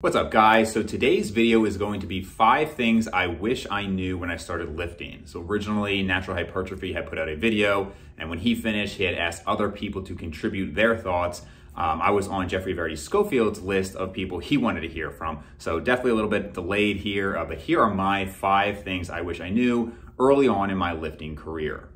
What's up, guys? So today's video is going to be 5 things I wish I knew when I started lifting. So originally, Natural Hypertrophy had put out a video, and when he finished, he had asked other people to contribute their thoughts. I was on Geoffrey Verity Schofield's list of people he wanted to hear from. So definitely a little bit delayed here, but here are my 5 things I wish I knew early on in my lifting career.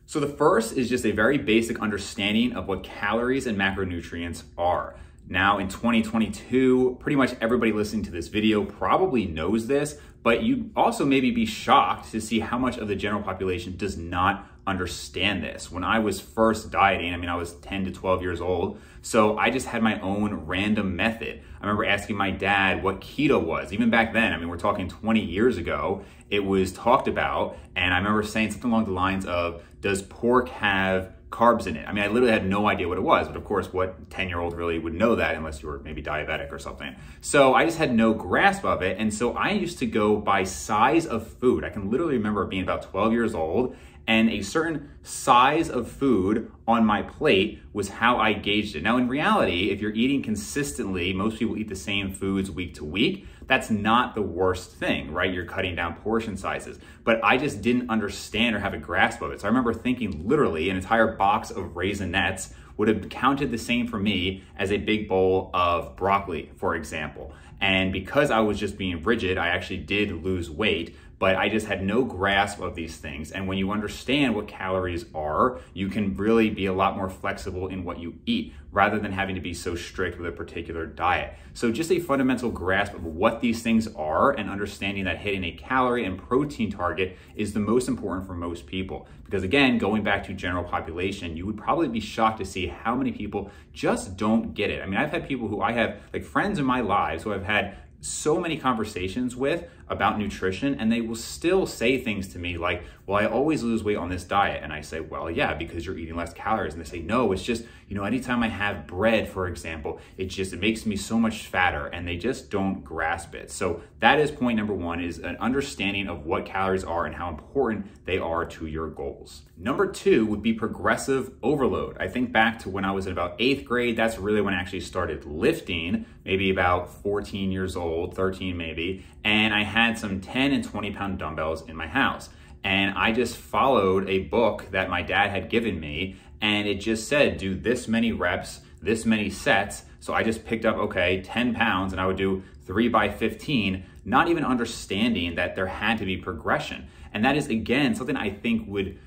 So the first is just a very basic understanding of what calories and macronutrients are. Now in 2022, pretty much everybody listening to this video probably knows this, but you also maybe be shocked to see how much of the general population does not understand this. When I was first dieting, I was 10 to 12 years old, so I just had my own random method. I remember asking my dad what keto was. Even back then, we're talking 20 years ago, it was talked about, and I remember saying something along the lines of, does pork have carbs in it? I literally had no idea what it was, but of course, what 10-year-old really would know that unless you were maybe diabetic or something. So I just had no grasp of it, and so I used to go by size of food. I can literally remember being about 12 years old, and a certain size of food on my plate was how I gauged it. Now, in reality, if you're eating consistently, most people eat the same foods week to week, that's not the worst thing, right? You're cutting down portion sizes. But I just didn't understand or have a grasp of it. So I remember thinking literally an entire box of Raisinets would have counted the same for me as a big bowl of broccoli, for example. And because I was just being rigid, I actually did lose weight, but I just had no grasp of these things. And when you understand what calories are, you can really be a lot more flexible in what you eat rather than having to be so strict with a particular diet. So just a fundamental grasp of what these things are and understanding that hitting a calorie and protein target is the most important for most people. Because again, going back to general population, you would probably be shocked to see how many people just don't get it. I've had people who I have, like friends in my lives who I've had so many conversations with about nutrition, and they will still say things to me like, well, I always lose weight on this diet. And I say, well, yeah, because you're eating less calories. And they say, no, it's just, anytime I have bread, for example, it makes me so much fatter, and they just don't grasp it. So that is point number 1, is an understanding of what calories are and how important they are to your goals. Number 2 would be progressive overload. I think back to when I was in about 8th grade, that's really when I actually started lifting, maybe about 14 years old, 13 maybe, and I had some 10 and 20 pound dumbbells in my house. And I just followed a book that my dad had given me, and it just said, do this many reps, this many sets. So I just picked up, 10 pounds, and I would do 3 by 15, not even understanding that there had to be progression. And that is, again, something I think would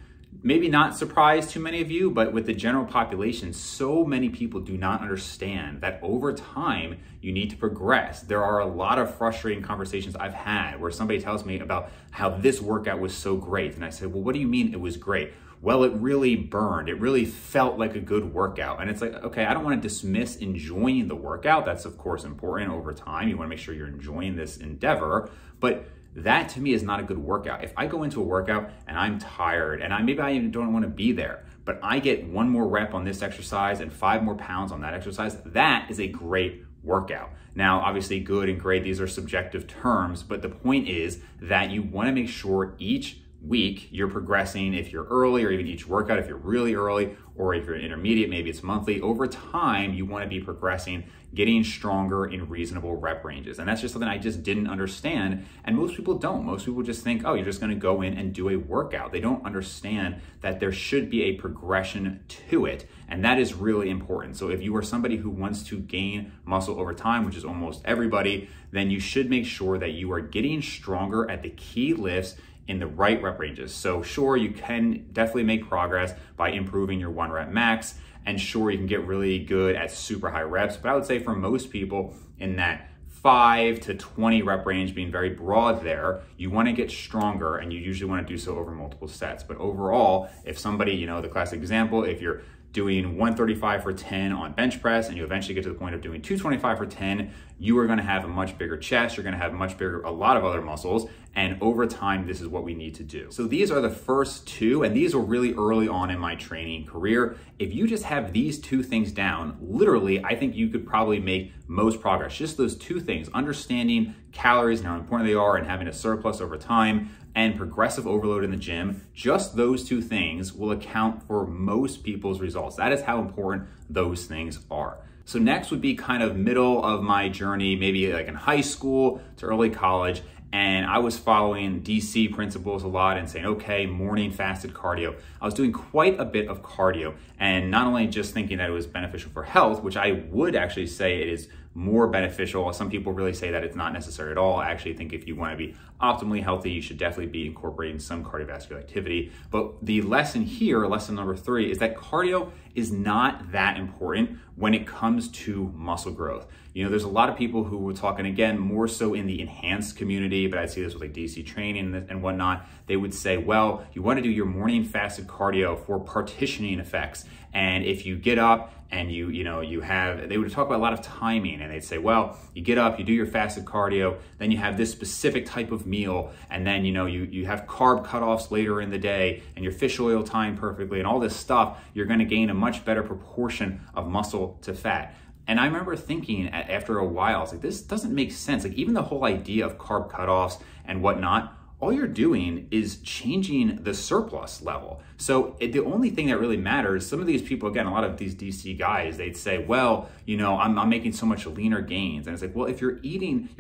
maybe not surprise too many of you, but with the general population, so many people do not understand that over time, you need to progress. There are a lot of frustrating conversations I've had where somebody tells me about how this workout was so great. And I say, well, what do you mean it was great? Well, it really burned. It really felt like a good workout. And it's like, okay, I don't want to dismiss enjoying the workout. That's of course important over time. You want to make sure you're enjoying this endeavor, but that to me is not a good workout. If I go into a workout and I'm tired and maybe I even don't want to be there, but I get 1 more rep on this exercise and 5 more pounds on that exercise, that is a great workout. Now, obviously good and great, these are subjective terms, but the point is that you want to make sure each week you're progressing. If you're early, or even each workout, if you're really early, or if you're intermediate, maybe it's monthly, over time you want to be progressing, getting stronger in reasonable rep ranges. And that's just something I just didn't understand, and most people don't. Most people just think, oh, you're just going to go in and do a workout. They don't understand that there should be a progression to it, and that is really important. So if you are somebody who wants to gain muscle over time, which is almost everybody, then you should make sure that you are getting stronger at the key lifts in the right rep ranges. So sure, you can definitely make progress by improving your 1 rep max, and sure, you can get really good at super high reps, but I would say for most people in that 5 to 20 rep range, being very broad there, you want to get stronger, and you usually want to do so over multiple sets. But overall, if somebody, the classic example, if you're doing 135 for 10 on bench press, and you eventually get to the point of doing 225 for 10, you are going to have a much bigger chest, you're going to have a lot of other muscles, and over time, this is what we need to do. So these are the first 2, and these were really early on in my training career. If you just have these 2 things down, literally, I think you could probably make most progress. Just those 2 things, understanding calories and how important they are and having a surplus over time, and progressive overload in the gym, just those two things will account for most people's results. That is how important those things are. So next would be kind of middle of my journey, maybe like in high school to early college. And I was following DC principles a lot and saying, okay, morning fasted cardio. I was doing quite a bit of cardio, and not only just thinking that it was beneficial for health, which I would actually say it is more beneficial. Some people really say that it's not necessary at all. I actually think if you want to be optimally healthy, you should definitely be incorporating some cardiovascular activity. But the lesson here, lesson number 3, is that cardio is not that important when it comes to muscle growth. You know, there's a lot of people who were talking, again, more so in the enhanced community, but I'd see this with like DC training and whatnot. They would say, well, you want to do your morning fasted cardio for partitioning effects. And if you get up and they would talk about a lot of timing, and they'd say, well, you get up, you do your fasted cardio, then you have this specific type of meal, and then you have carb cutoffs later in the day, and your fish oil timed perfectly, and all this stuff, you're going to gain a much better proportion of muscle to fat. And I remember thinking after a while, I was like, this doesn't make sense. Like, even the whole idea of carb cutoffs and whatnot, all you're doing is changing the surplus level. So the only thing that really matters, some of these people, again, a lot of these DC guys, they'd say, well, I'm making so much leaner gains. And it's like, well, if you're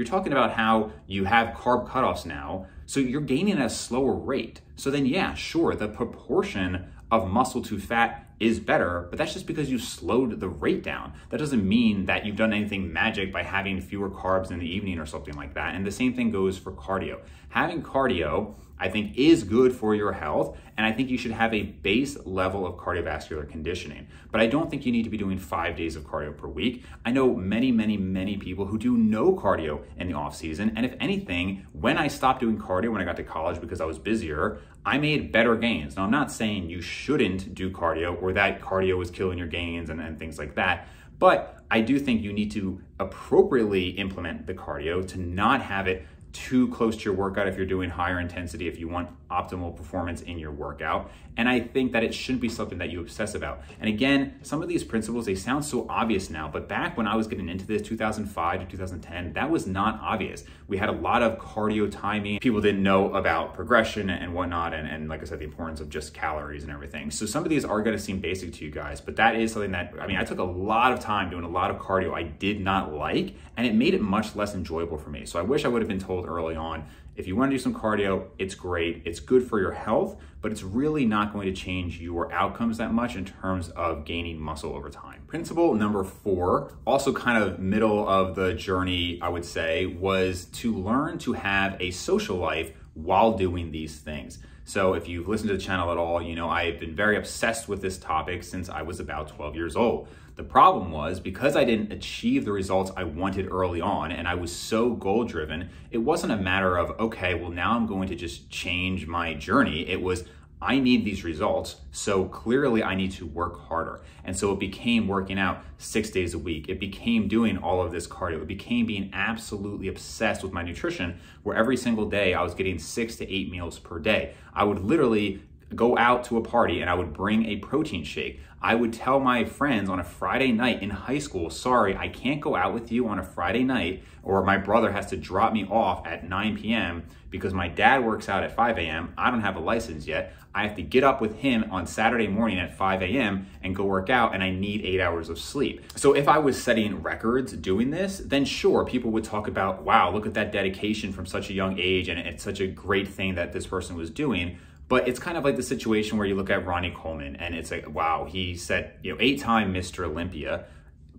talking about how you have carb cutoffs now, so you're gaining at a slower rate. So then, yeah, sure, the proportion of muscle to fat is better, but that's just because you slowed the rate down. That doesn't mean that you've done anything magic by having fewer carbs in the evening or something like that. And the same thing goes for cardio. Having cardio, I think, is good for your health, and I think you should have a base level of cardiovascular conditioning. But I don't think you need to be doing 5 days of cardio per week. I know many, many, many people who do no cardio in the off season, and if anything, when I stopped doing cardio when I got to college because I was busier, I made better gains. Now, I'm not saying you shouldn't do cardio or that cardio is killing your gains and things like that, but I do think you need to appropriately implement the cardio to not have it too close to your workout if you're doing higher intensity, if you want optimal performance in your workout. And I think that it shouldn't be something that you obsess about. And again, some of these principles, they sound so obvious now, but back when I was getting into this, 2005 to 2010, that was not obvious. We had a lot of cardio timing. People didn't know about progression and whatnot. And like I said, the importance of just calories and everything. So some of these are gonna seem basic to you guys, but that is something that, I took a lot of time doing a lot of cardio I did not like, and it made it much less enjoyable for me. So I wish I would have been told early on, if you want to do some cardio, it's great. It's good for your health, but it's really not going to change your outcomes that much in terms of gaining muscle over time. Principle number 4, also kind of middle of the journey, I would say, was to learn to have a social life while doing these things. So if you've listened to the channel at all, I've been very obsessed with this topic since I was about 12 years old. The problem was, because I didn't achieve the results I wanted early on, and I was so goal-driven, it wasn't a matter of, okay, well, now I'm going to just change my journey. It was, I need these results, so clearly I need to work harder. And so it became working out 6 days a week. It became doing all of this cardio. It became being absolutely obsessed with my nutrition, where every single day I was getting 6 to 8 meals per day. I would literally go out to a party and I would bring a protein shake. I would tell my friends on a Friday night in high school, sorry, I can't go out with you on a Friday night, or my brother has to drop me off at 9 p.m. because my dad works out at 5 a.m. I don't have a license yet. I have to get up with him on Saturday morning at 5 a.m. and go work out, and I need 8 hours of sleep. So if I was setting records doing this, then sure, people would talk about, wow, look at that dedication from such a young age, and it's such a great thing that this person was doing. But it's kind of like the situation where you look at Ronnie Coleman and it's like, wow, he set, 8-time Mr. Olympia.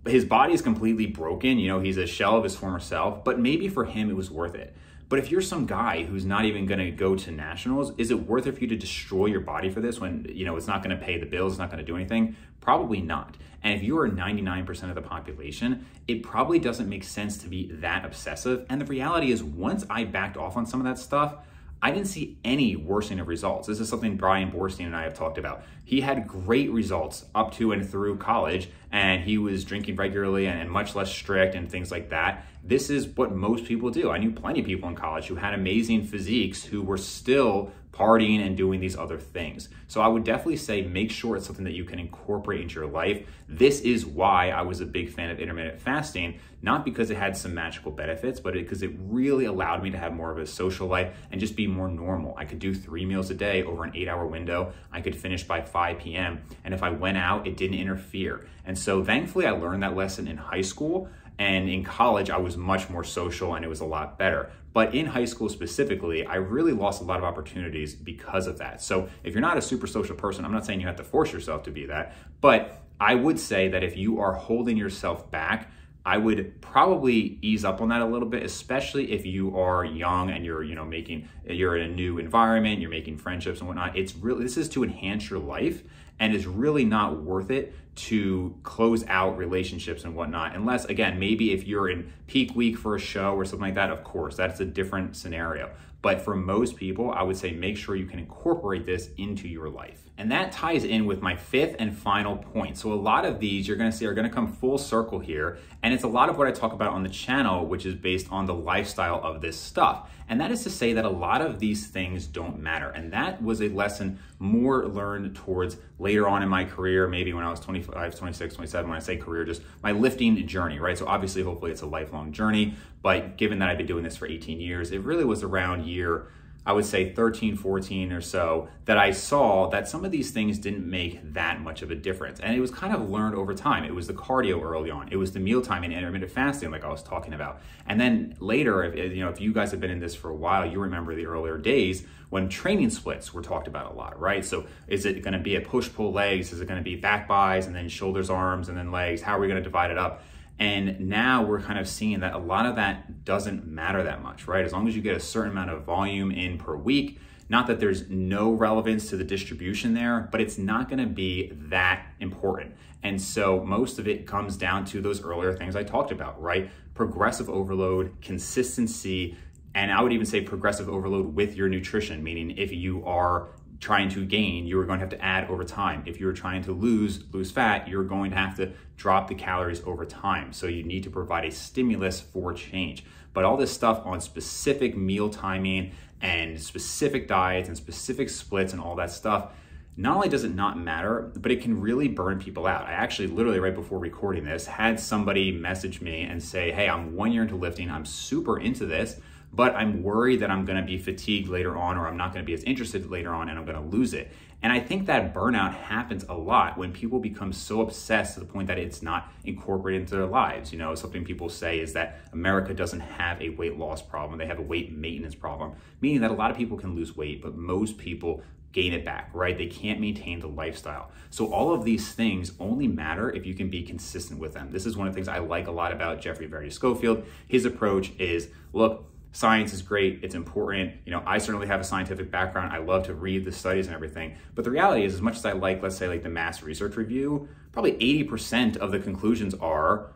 His body is completely broken. He's a shell of his former self, but maybe for him it was worth it. But if you're some guy who's not even going to go to nationals, is it worth it for you to destroy your body for this when, it's not going to pay the bills, it's not going to do anything? Probably not. And if you are 99% of the population, it probably doesn't make sense to be that obsessive. And the reality is, once I backed off on some of that stuff, I didn't see any worsening of results. This is something Brian Borstein and I have talked about. He had great results up to and through college, and he was drinking regularly and much less strict and things like that. this is what most people do. I knew plenty of people in college who had amazing physiques who were still partying and doing these other things. So I would definitely say make sure it's something that you can incorporate into your life. This is why I was a big fan of intermittent fasting, not because it had some magical benefits, but because it really allowed me to have more of a social life and just be more normal. I could do 3 meals a day over an 8-hour window. I could finish by 5 p.m. And if I went out, it didn't interfere. And so thankfully I learned that lesson in high school. And in college, I was much more social and it was a lot better. But in high school specifically, I really lost a lot of opportunities because of that. So if you're not a super social person, I'm not saying you have to force yourself to be that, but I would say that if you are holding yourself back, I would probably ease up on that a little bit, especially if you are young and you're in a new environment, you're making friendships and whatnot. This is to enhance your life, and it's really not worth it to close out relationships and whatnot, unless, again, maybe if you're in peak week for a show or something like that, of course, that's a different scenario. But for most people, I would say make sure you can incorporate this into your life. And that ties in with my 5th and final point. So a lot of these you're gonna see are gonna come full circle here. And it's a lot of what I talk about on the channel, which is based on the lifestyle of this stuff. And that is to say that a lot of these things don't matter. And that was a lesson more learned towards later on in my career, maybe when I was 25, 26, 27, when I say career, just my lifting journey, right? So obviously, hopefully it's a lifelong journey, but given that I've been doing this for 18 years, it really was around year, I would say 13, 14 or so, that I saw that some of these things didn't make that much of a difference. And it was kind of learned over time. It was the cardio early on. It was the mealtime and intermittent fasting like I was talking about. And then later, if you guys have been in this for a while, you remember the earlier days when training splits were talked about a lot, right? So is it gonna be a push-pull legs? Is it gonna be back buys and then shoulders, arms, and then legs? How are we gonna divide it up? And now we're kind of seeing that a lot of that doesn't matter that much, right? As long as you get a certain amount of volume in per week, not that there's no relevance to the distribution there, but it's not gonna be that important. And so most of it comes down to those earlier things I talked about, right? Progressive overload, consistency, and I would even say progressive overload with your nutrition, meaning if you are trying to gain, you are going to have to add over time. If you're trying to lose fat, you're going to have to drop the calories over time. So you need to provide a stimulus for change. But all this stuff on specific meal timing and specific diets and specific splits and all that stuff, not only does it not matter, but it can really burn people out. I actually literally right before recording this had somebody message me and say, hey, I'm 1 year into lifting, I'm super into this, but I'm worried that I'm gonna be fatigued later on, or I'm not gonna be as interested later on and I'm gonna lose it. And I think that burnout happens a lot when people become so obsessed to the point that it's not incorporated into their lives. Something people say is that America doesn't have a weight loss problem, they have a weight maintenance problem, meaning that a lot of people can lose weight, but most people gain it back, right? They can't maintain the lifestyle. So all of these things only matter if you can be consistent with them. This is one of the things I like a lot about Geoffrey Verity Schofield. His approach is, look, science is great, it's important. I certainly have a scientific background. I love to read the studies and everything. But the reality is, as much as I like, let's say like the mass research review, probably 80% of the conclusions are,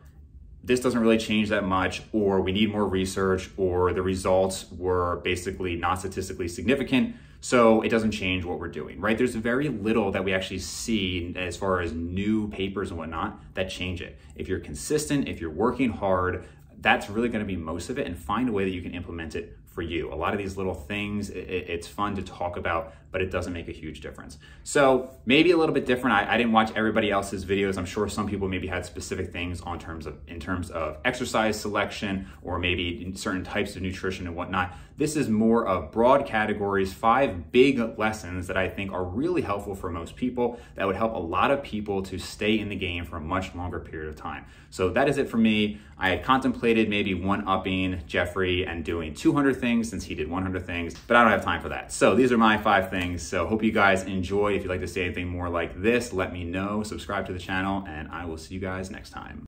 this doesn't really change that much, or we need more research, or the results were basically not statistically significant, so it doesn't change what we're doing, right? There's very little that we actually see as far as new papers and whatnot that change it. If you're consistent, if you're working hard, that's really gonna be most of it, and find a way that you can implement it for you. A lot of these little things, it's fun to talk about, but it doesn't make a huge difference. So maybe a little bit different. I didn't watch everybody else's videos. I'm sure some people maybe had specific things in terms of exercise selection, or maybe in certain types of nutrition and whatnot. This is more of broad categories, 5 big lessons that I think are really helpful for most people, that would help a lot of people to stay in the game for a much longer period of time. So that is it for me. I had contemplated maybe one-upping Geoffrey and doing 200 things since he did 100 things, but I don't have time for that. So these are my 5 things. So hope you guys enjoy. If you'd like to see anything more like this, let me know. Subscribe to the channel, and I will see you guys next time.